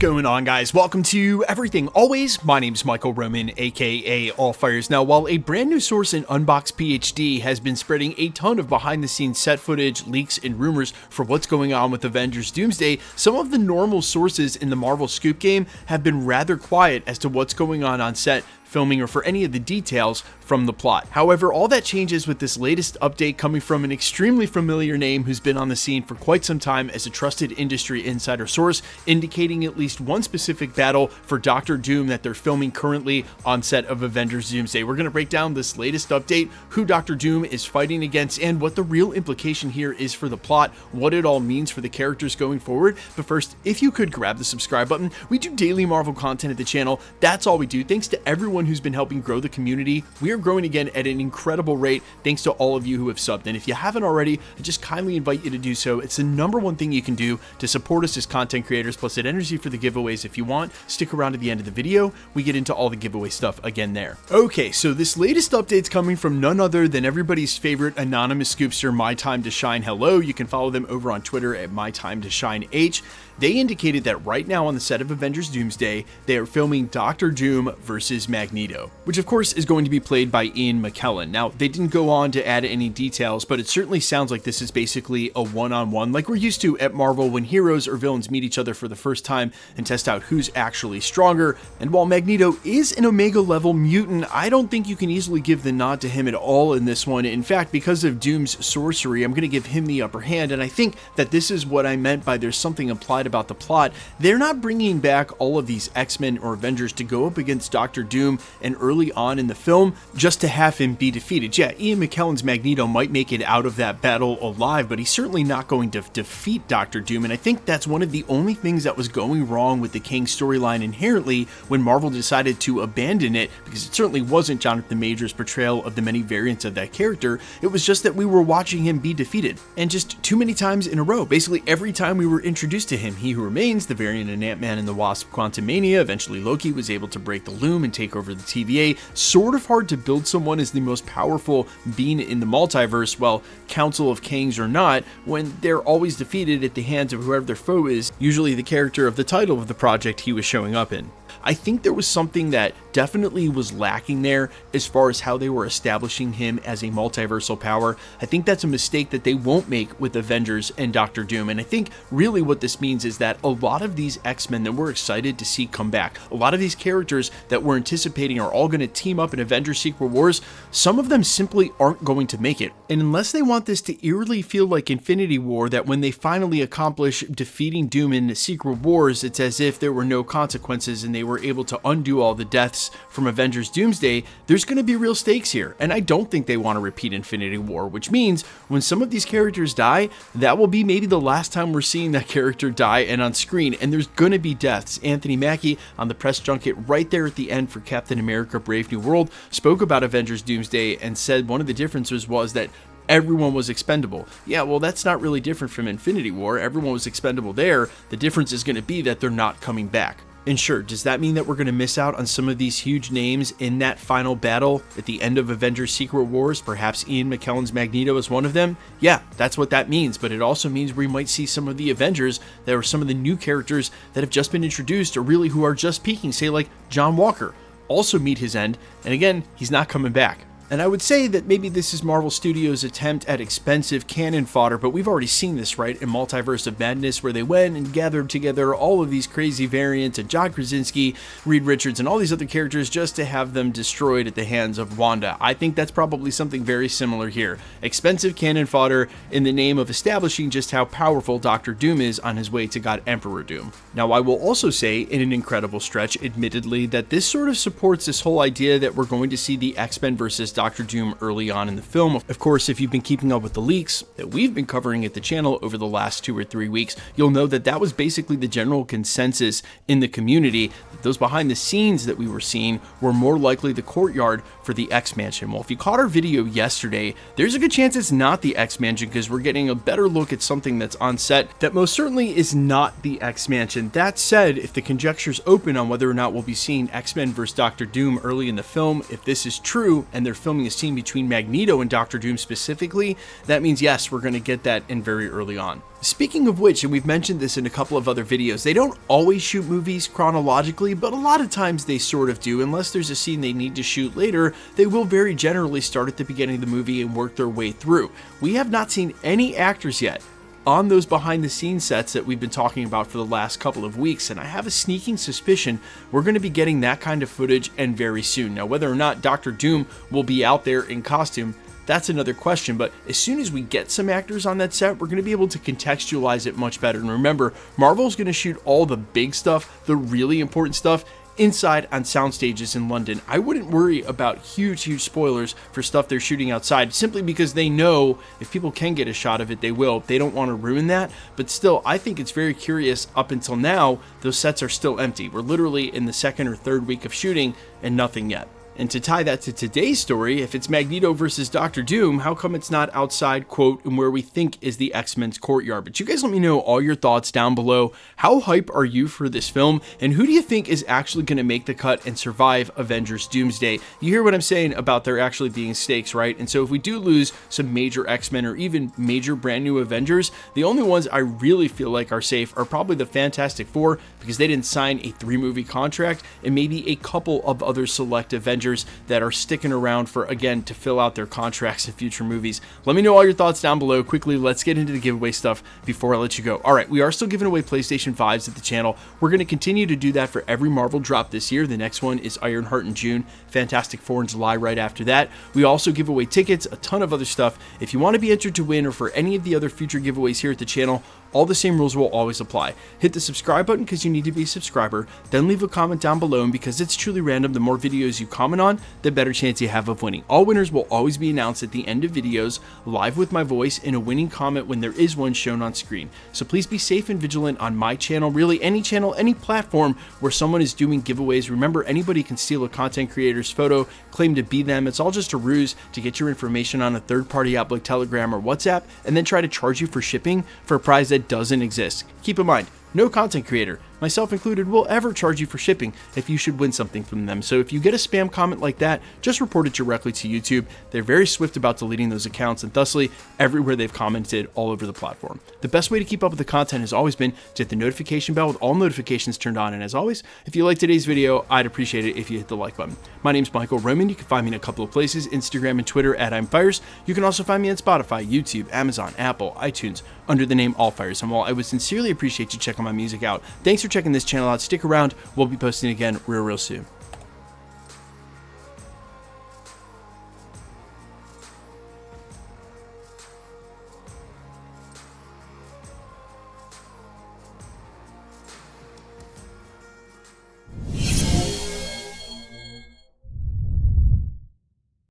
going on, guys? Welcome to Everything Always. My name's Michael Roman, aka All Fires. Now, while a brand new source in Unbox PhD has been spreading a ton of behind the scenes set footage, leaks, and rumors for what's going on with Avengers Doomsday, some of the normal sources in the Marvel Scoop game have been rather quiet as to what's going on set, filming, or for any of the details from the plot. However, all that changes with this latest update coming from an extremely familiar name who's been on the scene for quite some time as a trusted industry insider source, indicating at least one specific battle for Doctor Doom that they're filming currently on set of Avengers Doomsday. We're going to break down this latest update, who Doctor Doom is fighting against, and what the real implication here is for the plot, what it all means for the characters going forward. But first, if you could grab the subscribe button. We do daily Marvel content at the channel. That's all we do. Thanks to everyone who's been helping grow the community. We are growing again at an incredible rate thanks to all of you who have subbed, and if you haven't already, I just kindly invite you to do so. It's the #1 thing you can do to support us as content creators, plus it enters you for the giveaways if you want. Stick around to the end of the video, we get into all the giveaway stuff again there. Okay, so this latest update's coming from none other than everybody's favorite anonymous scoopster, My Time to Shine. Hello, you can follow them over on Twitter at My Time to Shine H. They indicated that right now on the set of Avengers Doomsday, they are filming Doctor Doom versus Magneto, which of course is going to be played by Ian McKellen. Now, they didn't go on to add any details, but it certainly sounds like this is basically a one-on-one like we're used to at Marvel when heroes or villains meet each other for the first time and test out who's actually stronger. And while Magneto is an Omega level mutant, I don't think you can easily give the nod to him at all in this one. In fact, because of Doom's sorcery, I'm going to give him the upper hand, and I think that this is what I meant by there's something implied about the plot. They're not bringing back all of these X-Men or Avengers to go up against Doctor Doom and early on in the film just to have him be defeated. Yeah, Ian McKellen's Magneto might make it out of that battle alive, but he's certainly not going to defeat Doctor Doom, and I think that's one of the only things that was going wrong with the Kang storyline inherently when Marvel decided to abandon it, because it certainly wasn't Jonathan Majors' portrayal of the many variants of that character. It was just that we were watching him be defeated, and just too many times in a row. Basically every time we were introduced to him, He Who Remains, the variant in Ant-Man and the Wasp Quantumania, eventually Loki was able to break the loom and take over the TVA. Sort of hard to build someone as the most powerful being in the multiverse, well, Council of Kangs or not, when they're always defeated at the hands of whoever their foe is, usually the character of the title of the project he was showing up in. I think there was something that definitely was lacking there as far as how they were establishing him as a multiversal power. I think that's a mistake that they won't make with Avengers and Doctor Doom, and I think really what this means is that a lot of these X-Men that we're excited to see come back, a lot of these characters that we're anticipating are all going to team up in Avengers Secret Wars, some of them simply aren't going to make it. And unless they want this to eerily feel like Infinity War, that when they finally accomplish defeating Doom in Secret Wars, it's as if there were no consequences and they were able to undo all the deaths from Avengers Doomsday, there's going to be real stakes here. And I don't think they want to repeat Infinity War, which means when some of these characters die, that will be maybe the last time we're seeing that character die and on screen, and there's going to be deaths. Anthony Mackie on the press junket right there at the end for Captain America Brave New World spoke about Avengers Doomsday and said one of the differences was that everyone was expendable. Yeah, well, that's not really different from Infinity War. Everyone was expendable there. The difference is going to be that they're not coming back. And sure, does that mean that we're going to miss out on some of these huge names in that final battle at the end of Avengers Secret Wars? Perhaps Ian McKellen's Magneto is one of them? Yeah, that's what that means, but it also means we might see some of the Avengers that are some of the new characters that have just been introduced, or really who are just peaking, say like John Walker, also meet his end, and again, he's not coming back. And I would say that maybe this is Marvel Studios' attempt at expensive cannon fodder, but we've already seen this, right, in Multiverse of Madness, where they went and gathered together all of these crazy variants and John Krasinski, Reed Richards, and all these other characters just to have them destroyed at the hands of Wanda. I think that's probably something very similar here. Expensive cannon fodder in the name of establishing just how powerful Doctor Doom is on his way to God Emperor Doom. Now, I will also say, in an incredible stretch, admittedly, that this sort of supports this whole idea that we're going to see the X-Men versus Doctor Doom early on in the film. Of course, if you've been keeping up with the leaks that we've been covering at the channel over the last 2 or 3 weeks, you'll know that that was basically the general consensus in the community, that those behind the scenes that we were seeing were more likely the courtyard for the X-Mansion. Well, if you caught our video yesterday, there's a good chance it's not the X-Mansion, because we're getting a better look at something that's on set that most certainly is not the X-Mansion. That said, if the conjecture's open on whether or not we'll be seeing X-Men vs. Doctor Doom early in the film, if this is true and they're filming filming a scene between Magneto and Doctor Doom specifically, that means yes, we're going to get that in very early on. Speaking of which, and we've mentioned this in a couple of other videos, they don't always shoot movies chronologically, but a lot of times they sort of do. Unless there's a scene they need to shoot later, they will very generally start at the beginning of the movie and work their way through. We have not seen any actors yet on those behind the scenes sets that we've been talking about for the last couple of weeks, and I have a sneaking suspicion we're going to be getting that kind of footage and very soon. Now, whether or not Doctor Doom will be out there in costume, that's another question, but as soon as we get some actors on that set, we're going to be able to contextualize it much better. And remember, Marvel's going to shoot all the big stuff, the really important stuff, inside on sound stages in London. I wouldn't worry about huge spoilers for stuff they're shooting outside, simply because they know if people can get a shot of it, they will. They don't want to ruin that, but still, I think it's very curious. Up until now, those sets are still empty. We're literally in the second or third week of shooting and nothing yet. And to tie that to today's story, if it's Magneto versus Doctor Doom, how come it's not outside, quote, and where we think is the X-Men's courtyard? But you guys let me know all your thoughts down below. How hype are you for this film? And who do you think is actually going to make the cut and survive Avengers Doomsday? You hear what I'm saying about there actually being stakes, right? And so if we do lose some major X-Men or even major brand new Avengers, the only ones I really feel like are safe are probably the Fantastic Four, because they didn't sign a 3-movie contract, and maybe a couple of other select Avengers that are sticking around for, again, to fill out their contracts in future movies. Let me know all your thoughts down below. Quickly, let's get into the giveaway stuff before I let you go. All right, we are still giving away PlayStation 5s at the channel. We're going to continue to do that for every Marvel drop this year. The next one is Ironheart in June, Fantastic Four in July right after that. We also give away tickets, a ton of other stuff. If you want to be entered to win or for any of the other future giveaways here at the channel, all the same rules will always apply. Hit the subscribe button because you need to be a subscriber, then leave a comment down below, and because it's truly random, the more videos you comment on, the better chance you have of winning. All winners will always be announced at the end of videos, live with my voice, in a winning comment when there is one shown on screen. So please be safe and vigilant on my channel, really any channel, any platform where someone is doing giveaways. Remember, anybody can steal a content creator's photo, claim to be them. It's all just a ruse to get your information on a third-party app like Telegram or WhatsApp, and then try to charge you for shipping for a prize that doesn't exist. Keep in mind, no content creator, myself included, will ever charge you for shipping if you should win something from them. So if you get a spam comment like that, just report it directly to YouTube. They're very swift about deleting those accounts, and thusly, everywhere they've commented all over the platform. The best way to keep up with the content has always been to hit the notification bell with all notifications turned on. And as always, if you like today's video, I'd appreciate it if you hit the like button. My name's Michael Roman. You can find me in a couple of places, Instagram and Twitter at I'mFires. You can also find me on Spotify, YouTube, Amazon, Apple, iTunes, under the name AllFires. And while I would sincerely appreciate you checking my music out, thanks for checking this channel out. Stick around. We'll be posting again real soon.